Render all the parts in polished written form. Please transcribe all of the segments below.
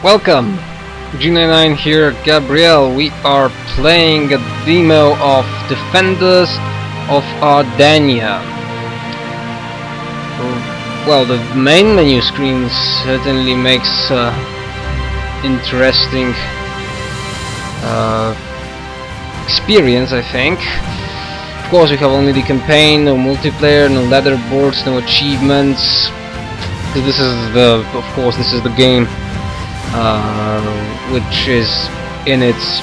Welcome! G99 here, Gabriel. We are playing a demo of Defenders of Ardania. Well, the main menu screen certainly makes interesting experience, I think. Of course, we have only the campaign, no multiplayer, no leaderboards, no achievements. This is the game which is in its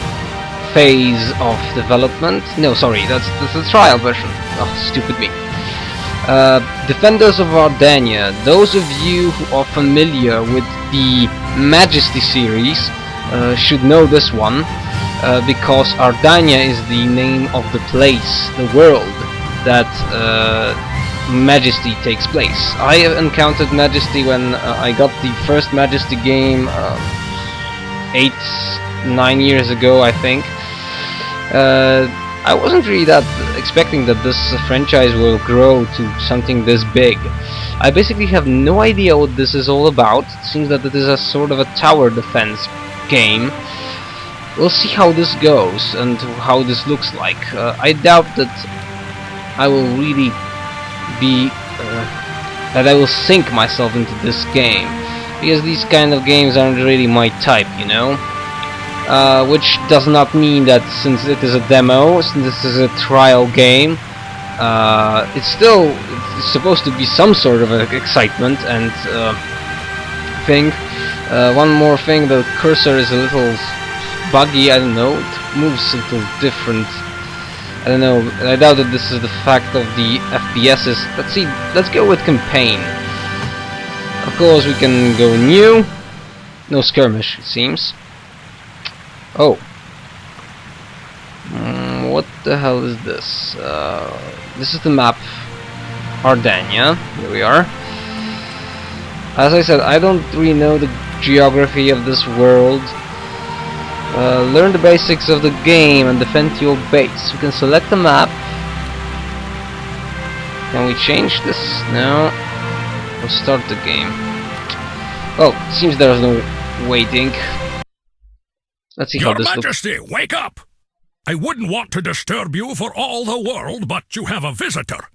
phase of development. No, sorry, that's the trial version. Oh, stupid me. Defenders of Ardania. Those of you who are familiar with the Majesty series should know this one, because Ardania is the name of the place, the world that Majesty takes place. I encountered Majesty when I got the first Majesty game 8-9 years ago, I think. I wasn't really that expecting that this franchise will grow to something this big. I basically have no idea what this is all about. It seems that it is a sort of a tower defense game. We'll see how this goes and how this looks like. I doubt that I will really that I will sink myself into this game, because these kind of games aren't really my type, you know. Which does not mean that since it is a demo, since this is a trial game, it's supposed to be some sort of excitement and thing. One more thing, the cursor is a little buggy. I don't know, it moves a little different. I don't know, I doubt that this is the fact of the FPSs. Let's see, let's go with campaign. Of course we can go new. No skirmish, it seems. Oh. What the hell is this? This is the map. Ardania. Here we are. As I said, I don't really know the geography of this world. Learn the basics of the game and defend your base. We can select the map. Can we change this? No. We'll start the game. Well, it seems there's no waiting. Let's see how this looks. Your Majesty, wake up! I wouldn't want to disturb you for all the world, but you have a visitor.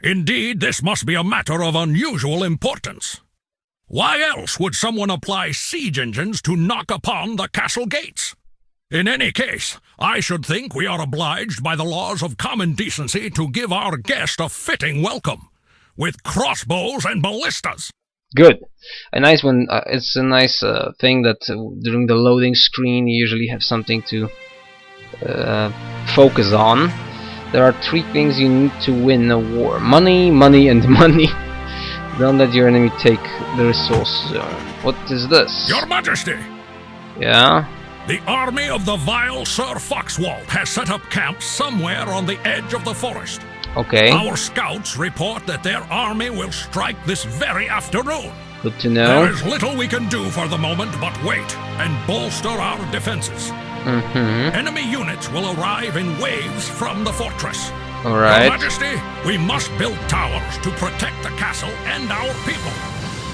Indeed, this must be a matter of unusual importance. Why else would someone apply siege engines to knock upon the castle gates? In any case, I should think we are obliged by the laws of common decency to give our guest a fitting welcome, with crossbows and ballistas. Good. A nice one. It's a nice thing that during the loading screen you usually have something to focus on. There are 3 things you need to win a war: money, money, and money. Don't let your enemy take the resource zone. What is this? Your Majesty! Yeah? The army of the vile Sir Foxwald has set up camp somewhere on the edge of the forest. Okay. Our scouts report that their army will strike this very afternoon. Good to know. There is little we can do for the moment but wait and bolster our defenses. Enemy units will arrive in waves from the fortress. Alright. Your Majesty, we must build towers to protect the castle and our people.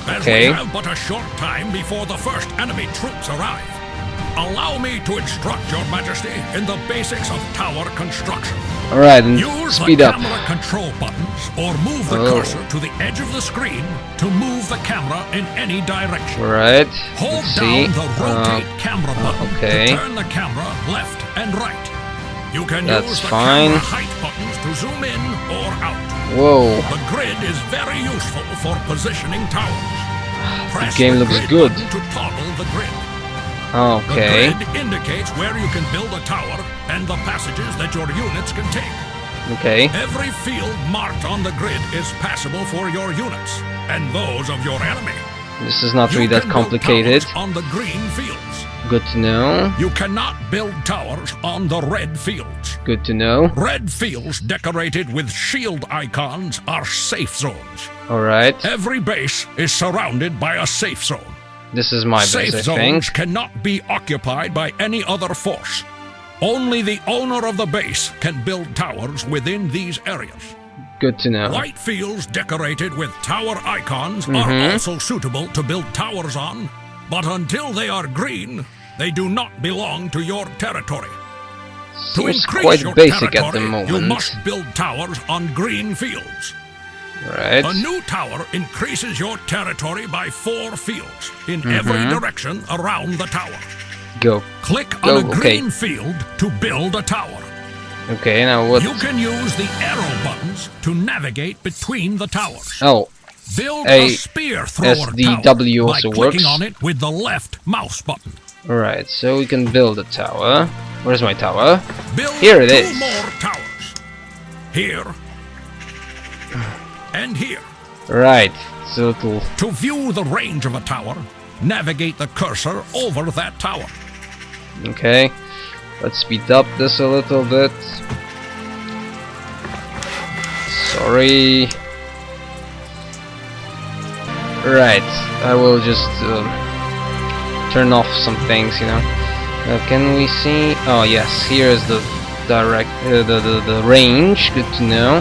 As we have but a short time before the first enemy troops arrive, allow me to instruct Your Majesty in the basics of tower construction. Alright, and use speed the up. camera control buttons or move the cursor to the edge of the screen to move the camera in any direction. Alright. Hold down the rotate camera button to turn the camera left and right. You can use the camera height buttons to zoom in or out. Whoa. The grid is very useful for positioning towers. Press the game looks good. To toggle the grid. Okay. The grid indicates where you can build a tower and the passages that your units can take. Okay. Every field marked on the grid is passable for your units and those of your enemy. This is not really that complicated. On the green fields. Good to know. You cannot build towers on the red fields. Good to know. Red fields decorated with shield icons are safe zones. Alright. Every base is surrounded by a safe zone. This is my base, I think. Safe zones cannot be occupied by any other force. Only the owner of the base can build towers within these areas. Good to know. White fields decorated with tower icons are also suitable to build towers on, But until they are green, they do not belong to your territory. To Seems increase quite your basic at the territory, moment. you must build towers on green fields. Right. A new tower increases your territory by 4 fields in every direction around the tower. Go. Click Go, on a okay. green field to build a tower. Okay, now what? You can use the arrow buttons to navigate between the towers. Oh, Build A a spear thrower SDW tower by also clicking works. on it with the left mouse button. alright, so we can build a tower. Where's my tower? Build Here it 2 is. more towers. Here and here. Right, it's a little... To view the range of a tower, navigate the cursor over that tower. Okay, let's speed up this a little bit. Sorry. Right, I will just turn off some things, you know. Can we see? Oh yes, here is the direct the range. Good to know.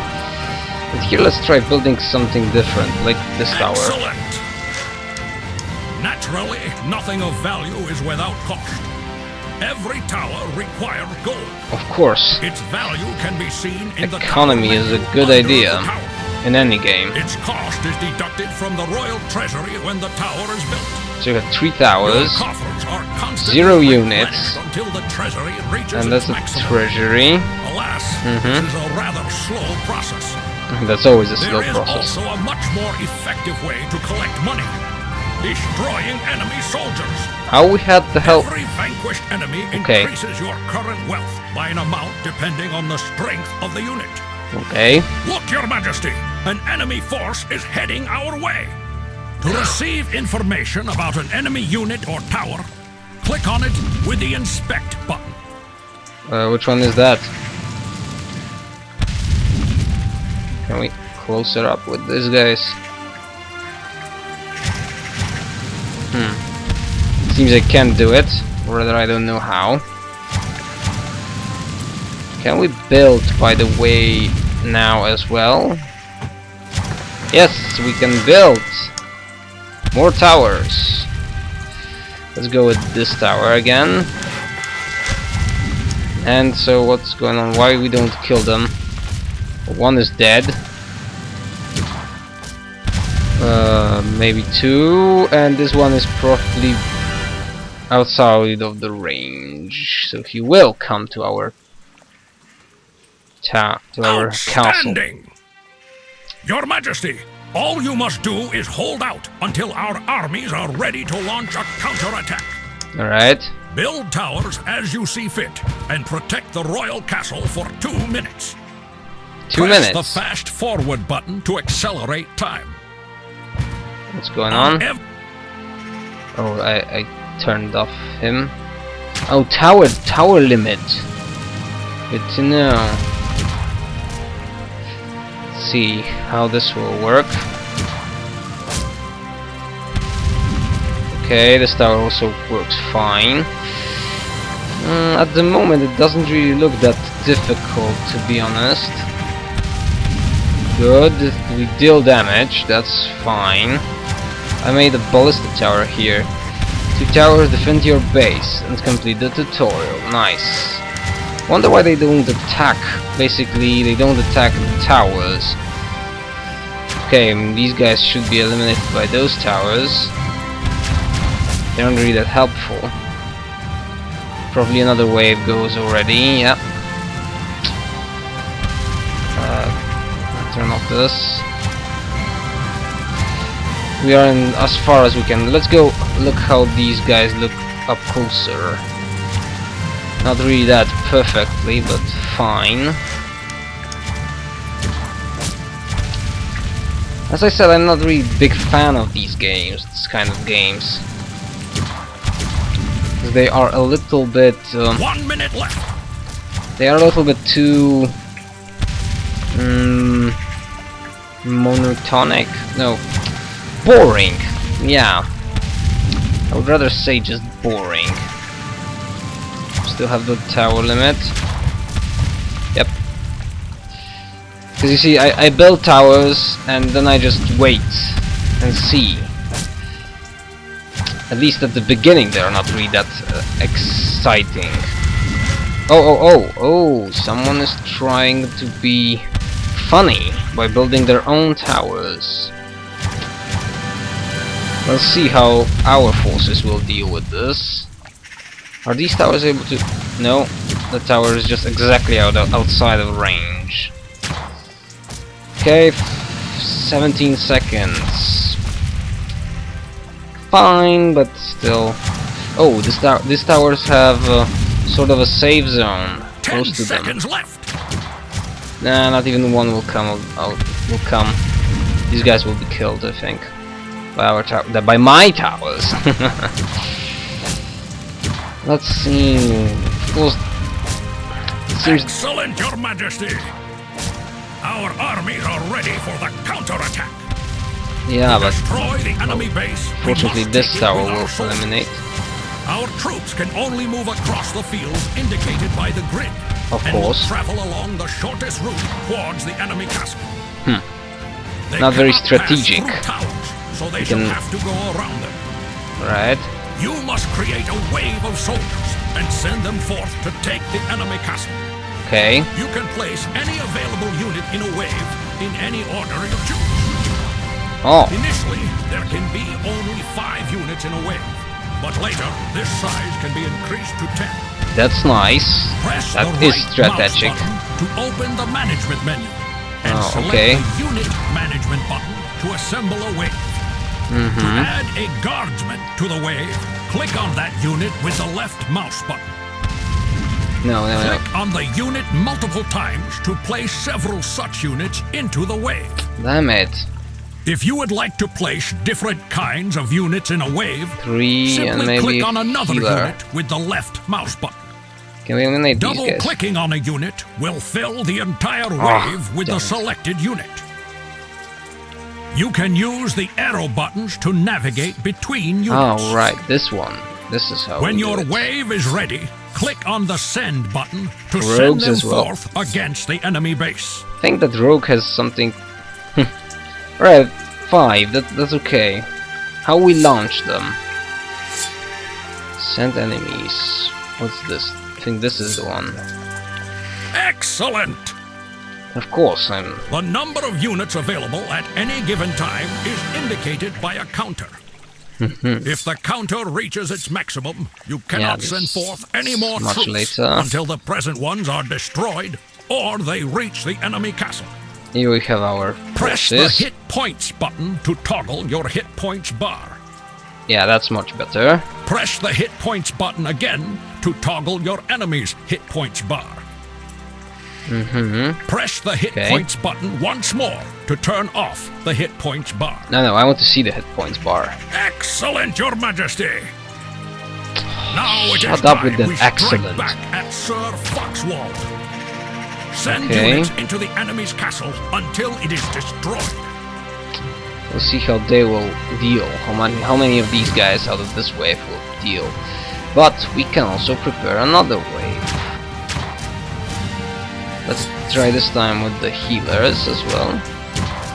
But here, let's try building something different, like this tower. Excellent. Naturally, nothing of value is without cost. Every tower requires gold. Of course, Its value can be seen in the economy tower is a menu good under idea the tower. in any game. Its cost is deducted from the royal treasury when the tower is built. So you have 3 Your towers, coffers are constantly 0 replenished units, until the treasury reaches and that's its a maximum. treasury. Alas, this is a rather slow process. That's always a slow There is process. also a much more effective way to collect money. Destroying enemy soldiers. How we had the help? Every vanquished enemy Okay. increases your current wealth by an amount depending on the strength of the unit. Okay. Look, Your Majesty! An enemy force is heading our way. To receive information about an enemy unit or tower, click on it with the Inspect button. Which one is that? Can we closer up with these guys? Seems I can't do it, or rather I don't know how. Can we build, by the way, now as well? Yes, we can build! More towers! Let's go with this tower again. And so what's going on? Why we don't kill them? One is dead. Maybe 2, and this one is probably outside of the range, so he will come to our castle. Outstanding! Your Majesty, all you must do is hold out until our armies are ready to launch a counterattack. Alright, Build towers as you see fit and protect the royal castle for 2 minutes. 2 Press minutes. the fast forward button to accelerate time. What's going on? ev- Oh, I turned off him. Oh, tower limit. Good to know. Let's see how this will work. Okay, this tower also works fine. At the moment it doesn't really look that difficult, to be honest. Good, we deal damage, that's fine. I made a ballista tower here. 2 towers defend your base and complete the tutorial. Nice. Wonder why they don't attack. Basically, they don't attack the towers. Okay, these guys should be eliminated by those towers. They aren't really that helpful. Probably another wave goes already. Yeah. Turn off this. We are in as far as we can. Let's go look how these guys look up closer. Not really that perfectly, but fine. As I said, I'm not really a big fan of these games, this kind of games. They are a little bit... 1 minute left. They are a little bit too... monotonic? No. Boring. Yeah. I would rather say just boring. Still have the tower limit. Yep. Because you see, I build towers and then I just wait and see. At least at the beginning they're not really that exciting. Oh, someone is trying to be funny by building their own towers. Let's see how our forces will deal with this. Are these towers able to... No, the tower is just exactly outside of range. Okay, 17 seconds. Fine, but still... Oh, these towers have sort of a safe zone close to them. 10 seconds left. Nah, not even one will come. Will come. These guys will be killed, I think, by my towers. Let's see. Of course, it seems. Excellent, Your Majesty. Our armies are ready for the counterattack. Yeah, but destroy the enemy base. Fortunately, this tower will eliminate. Our troops can only move across the fields indicated by the grid. Of and course. will travel along the shortest route towards the enemy castle. They Not very cannot strategic. pass through towers, so they can- shall have to go around them. Right. You must create a wave of soldiers and send them forth to take the enemy castle. Okay. You can place any available unit in a wave in any order you choose. Oh, Initially, there can be only 5 units in a wave, but later this size can be increased to 10. that's nice. Press That the is right strategic. mouse button to open the management menu and Oh, select okay. the unit management button to assemble a wave. To add a guardsman to the wave, click on that unit with the left mouse button. No. Click on the unit multiple times to place several such units into the wave. Damn it. If you would like to place different kinds of units in a wave, 3 and simply maybe click a on another healer. unit with the left mouse button. Can we eliminate these guys? Double-clicking on a unit will fill the entire Oh, wave with damn the it. selected unit. You can use the arrow buttons to navigate between units. Oh, right, this one. This is how When we do your it. wave is ready, click on the send button to Rogues send them as well. forth against the enemy base. I think that Rogue has something... Right, 5, that's okay. How we launch them? Send enemies. What's this? I think this is the one. Excellent! Of course, I'm... The number of units available at any given time is indicated by a counter. If the counter reaches its maximum, you cannot this send forth any more much troops later. until the present ones are destroyed or they reach the enemy castle. Here we have our Press the forces. hit points button to toggle your hit points bar. Yeah, that's much better. Press the hit points button again to toggle your enemy's hit points bar. Press the hit Okay. points button once more to turn off the hit points bar. No, I want to see the hit points bar. Excellent, Your Majesty! Now it Shut is up time with that we strike excellent. back at Sir Foxwald. Send Okay. units into the enemy's castle until it is destroyed. We'll see how they will deal. How many of these guys out of this wave will deal. But we can also prepare another wave. Let's try this time with the healers as well.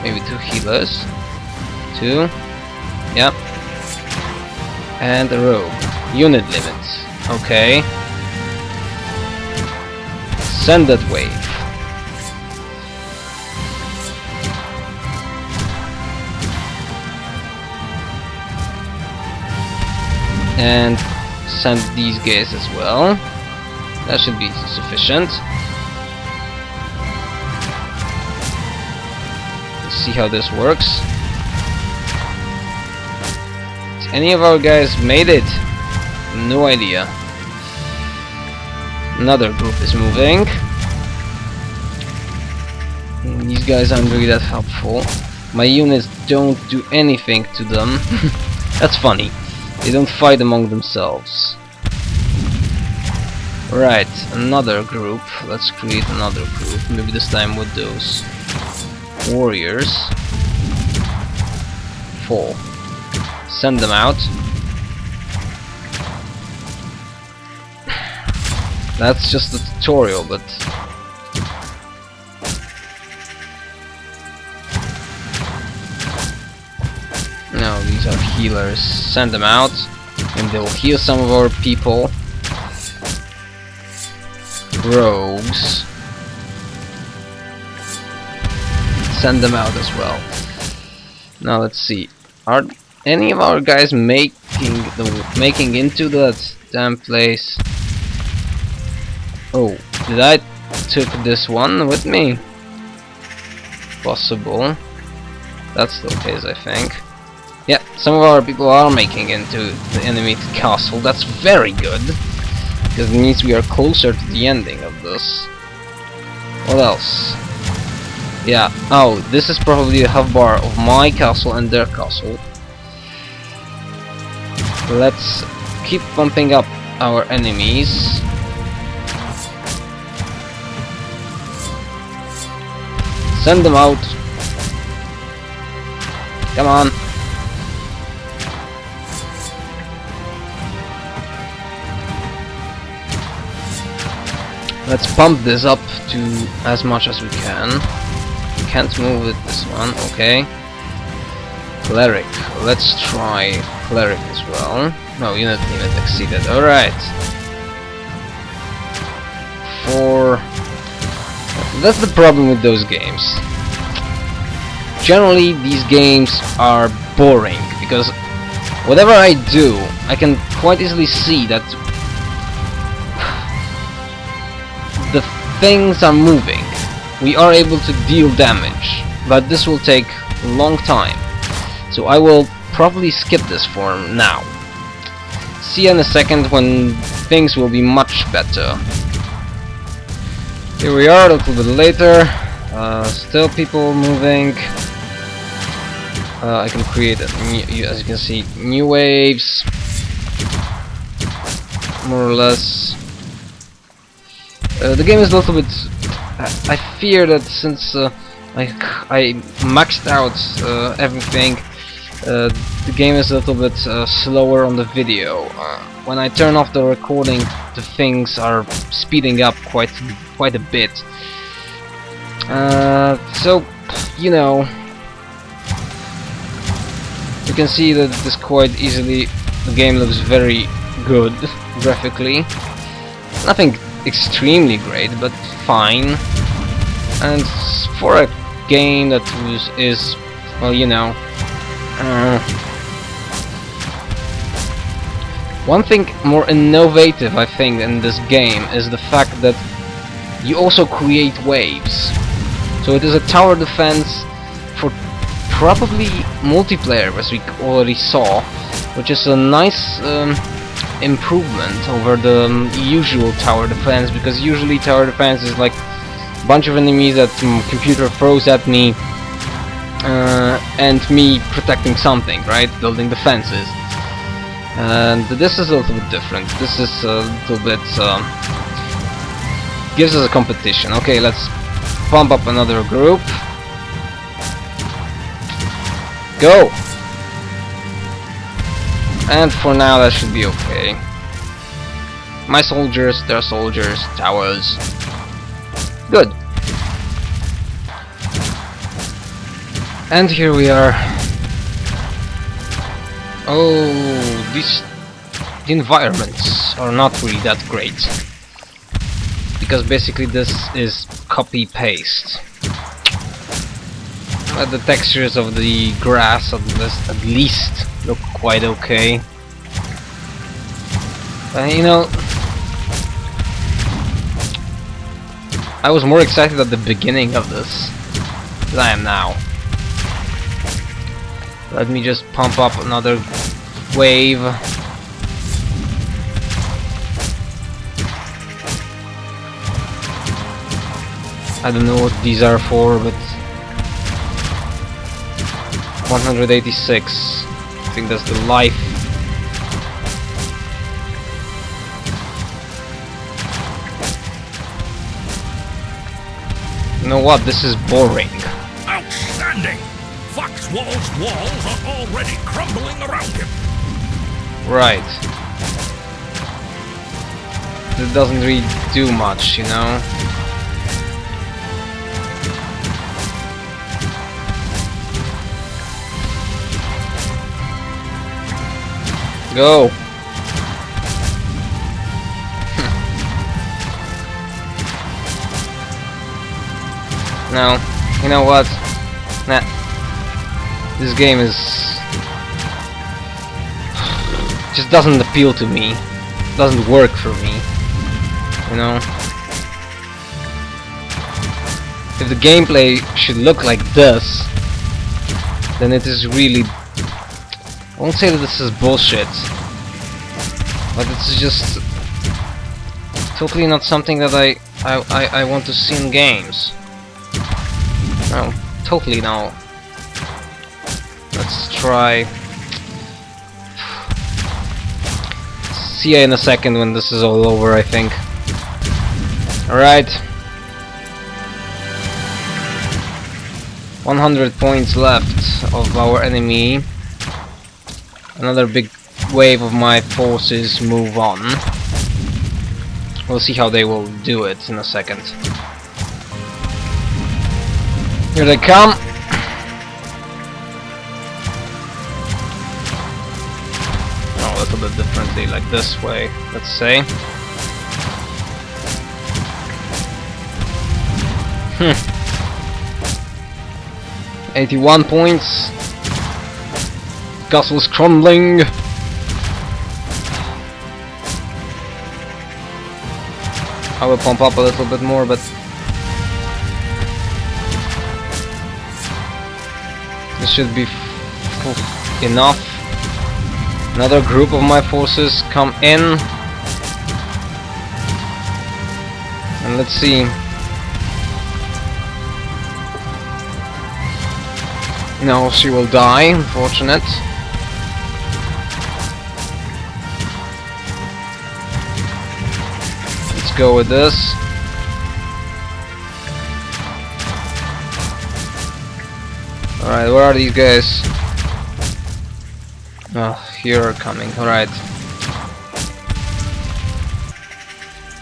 Maybe 2 healers. 2. Yep. And a rogue. Unit limits. Okay. Send that wave. And send these guys as well. That should be sufficient. Let's see how this works. Has any of our guys made it? No idea. Another group is moving. These guys aren't really that helpful. My units don't do anything to them. That's funny. They don't fight among themselves. Right, another group. Let's create another group. Maybe this time with those warriors. 4. Send them out. That's just a tutorial, but no, these are healers. Send them out. And they'll heal some of our people. Rogues. Send them out as well. Now let's see. Are any of our guys making into that damn place? Oh, did I took this one with me? Possible. That's still the case, I think. Yeah, some of our people are making into the enemy castle. That's very good, because it means we are closer to the ending of this. What else? Yeah, oh, this is probably the hub bar of my castle and their castle. Let's keep bumping up our enemies. Send them out. Come on. Let's pump this up to as much as we can. Can't move with this one, okay. Cleric. Let's try Cleric as well. No, unit limit exceeded. Alright. That's the problem with those games. Generally, these games are boring, because whatever I do, I can quite easily see that the things are moving. We are able to deal damage, but this will take a long time. So I will probably skip this for now. See you in a second when things will be much better. Here we are a little bit later. Still people moving. I can create, as you can see, new waves. More or less. The game is a little bit... I fear that since I maxed out everything, the game is a little bit slower on the video. When I turn off the recording, the things are speeding up quite a bit. So, you know, you can see that this quite easily, the game looks very good graphically. Nothing extremely great, but fine. And for a game that is, well, you know, one thing more innovative, I think, in this game is the fact that you also create waves. So it is a tower defense for probably multiplayer, as we already saw, which is a nice improvement over the usual tower defense, because usually tower defense is like a bunch of enemies that computer throws at me and me protecting something, right? Building defenses. And this is a little bit different. This is a little bit gives us a competition. Okay, let's pump up another group. Go! And for now that should be okay. My soldiers, their soldiers, towers. Good. And here we are. Oh, the environments are not really that great, because basically this is copy-paste. The textures of the grass at least look quite okay. You know, I was more excited at the beginning of this than I am now. Let me just pump up another wave. I don't know what these are for, but 186. I think that's the life. You know what? This is boring. Outstanding! Foxwall's walls are already crumbling around him. Right. It doesn't really do much, you know. Go! No, you know what? Nah. This game is... just doesn't appeal to me. Doesn't work for me. You know? If the gameplay should look like this, then it is really... I won't say that this is bullshit, but it's just totally not something that I want to see in games. No, totally no. Let's try. See ya in a second when this is all over, I think. Alright. 100 points left of our enemy. Another big wave of my forces move on. We'll see how they will do it in a second. Here they come. Oh, a little bit differently, like this way, let's say. 81 points. Castle's crumbling. I will pump up a little bit more, but this should be enough. Another group of my forces come in, and let's see. No, she will die, unfortunate. Let's go with this. Alright, where are these guys? Oh, here are coming, alright.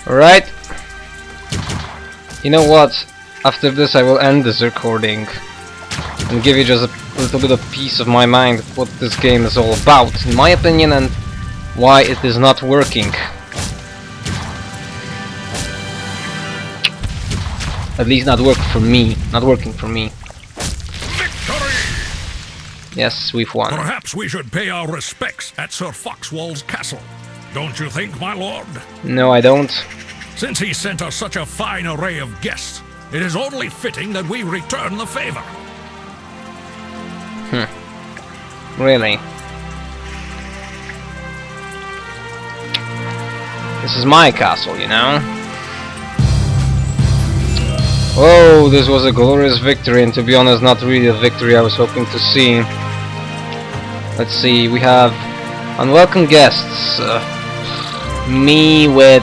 Alright. You know what? After this I will end this recording and give you just a little bit of peace of my mind what this game is all about, in my opinion, and why it is not working. At least not working for me. Victory! Yes, we've won. Perhaps we should pay our respects at Sir Foxwall's castle. Don't you think, my lord? No, I don't. Since he sent us such a fine array of guests, it is only fitting that we return the favor. Really? This is my castle, you know? Oh, this was a glorious victory, and to be honest, not really a victory I was hoping to see. Let's see, we have unwelcome guests. Me with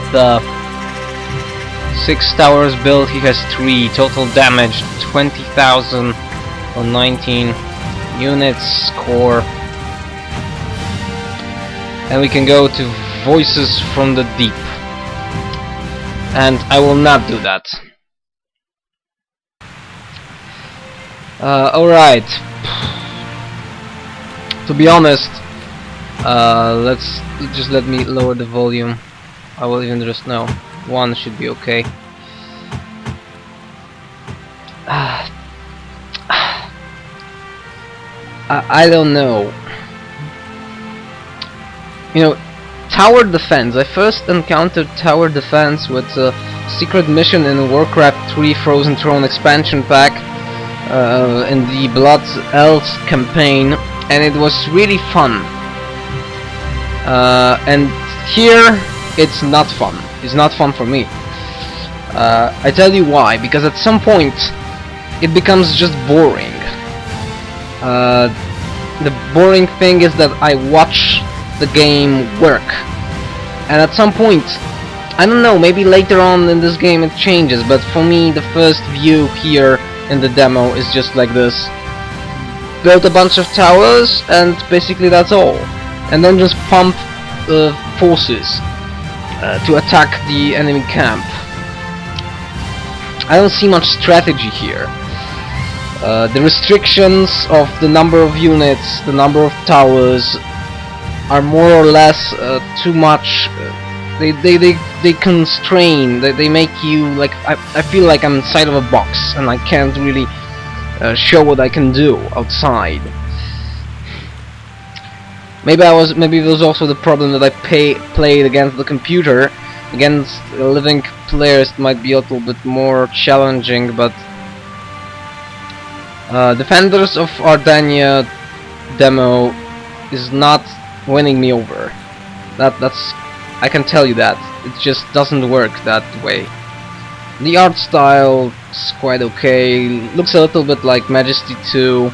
6 towers built, he has 3. Total damage 20,000 on 19 units, core. And we can go to Voices from the Deep. And I will not do that. Alright. To be honest, let me lower the volume. I will even just know. 1 should be okay. I don't know. You know, tower defense. I first encountered tower defense with a secret mission in Warcraft 3 Frozen Throne expansion pack in the Blood Elves campaign, and it was really fun. And here, it's not fun. It's not fun for me. I tell you why. Because at some point, it becomes just boring. The boring thing is that I watch the game work, and at some point, I don't know, maybe later on in this game it changes, but for me the first view here in the demo is just like this. Build a bunch of towers and basically that's all, and then just pump forces to attack the enemy camp. I don't see much strategy here. The restrictions of the number of units, the number of towers are more or less too much They constrain. They make you like I feel like I'm inside of a box and I can't really show what I can do outside. Maybe it was also the problem that I played against the computer. Against living players it might be a little bit more challenging, but Defenders of Ardania demo is not winning me over. That's I can tell you that. It just doesn't work that way. The art style is quite okay. Looks a little bit like Majesty 2.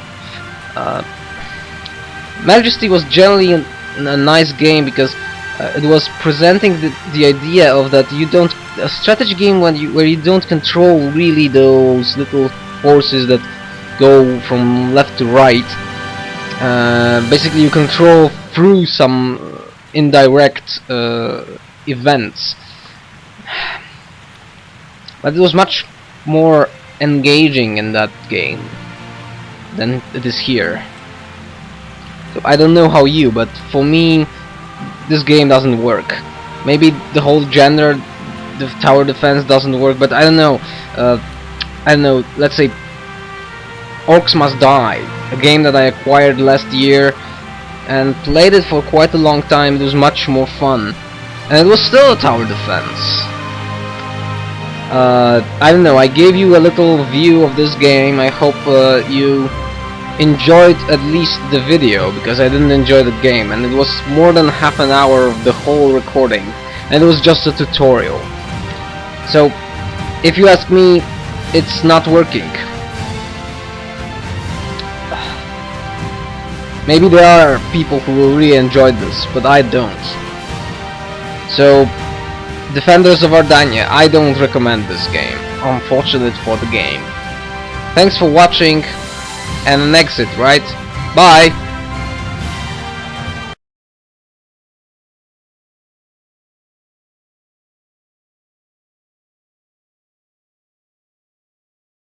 Majesty was generally a nice game because it was presenting the idea of that you don't a strategy game where you don't control really those little forces that go from left to right. Basically, you control through some indirect events, but it was much more engaging in that game than it is here. So I don't know how you, but for me this game doesn't work. Maybe the whole genre, the tower defense doesn't work, but I don't know. Let's say Orcs Must Die, a game that I acquired last year and played it for quite a long time. It was much more fun, and it was still a tower defense. I don't know, I gave you a little view of this game. I hope you enjoyed at least the video, because I didn't enjoy the game, and it was more than half an hour of the whole recording, and it was just a tutorial. So, if you ask me, it's not working. Maybe there are people who will really enjoy this, but I don't. So, Defenders of Ardania, I don't recommend this game. Unfortunate for the game. Thanks for watching, and an exit, right? Bye!